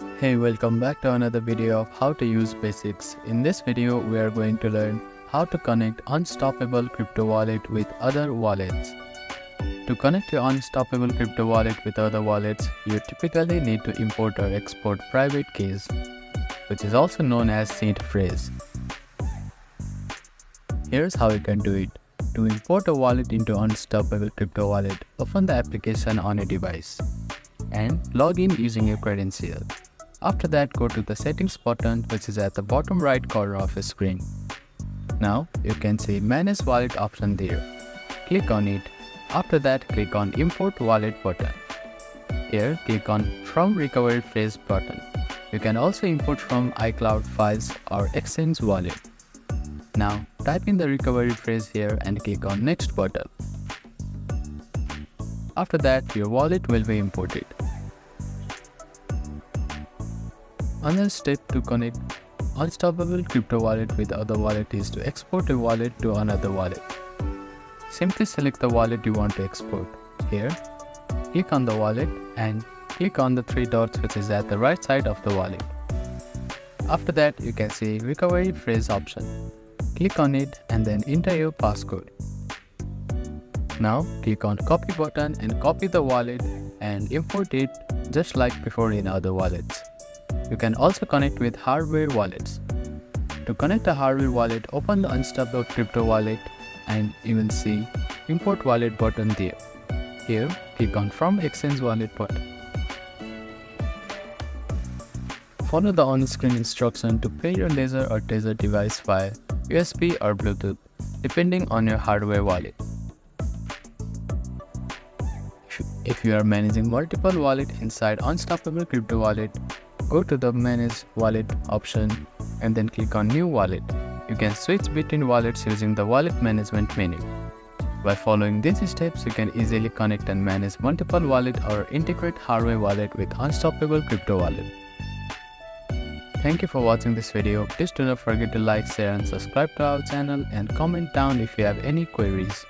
Hey, welcome back to another video of how to use basics. In this video, we are going to learn how to connect Unstoppable crypto wallet with other wallets. To connect your Unstoppable crypto wallet with other wallets, you typically need to import or export private keys, which is also known as seed phrase. Here's how you can do it. To import a wallet into Unstoppable crypto wallet, open the application on a device and log in using your credential. After that, go to the settings button, which is at the bottom right corner of your screen. Now you can see manage wallet option there. Click on it. After that, click on import wallet button. Here, click on from recovery phrase button. You can also import from iCloud files or Exchange wallet. Now type in the recovery phrase here and click on next button. After that, your wallet will be imported. Another step to connect Unstoppable crypto wallet with other wallet is to export a wallet to another wallet. Simply select the wallet you want to export. Here, click on the wallet and click on the three dots which is at the right side of the wallet. After that, you can see recovery phrase option. Click on it and then enter your passcode. Now click on copy button and copy the wallet and import it just like before in other wallets. You can also connect with hardware wallets. To connect a hardware wallet, open the Unstoppable crypto wallet and you will see import wallet button there. Here, click on from exchange wallet button. Follow the on-screen instruction to pair your Ledger or Tether device via USB or Bluetooth, depending on your hardware wallet. If you are managing multiple wallets inside Unstoppable crypto wallet, go to the Manage Wallet option and then click on New Wallet. You can switch between wallets using the Wallet Management menu. By following these steps, you can easily connect and manage multiple wallets or integrate hardware wallet with Unstoppable crypto wallet. Thank you for watching this video. Please do not forget to like, share and subscribe to our channel and comment down if you have any queries.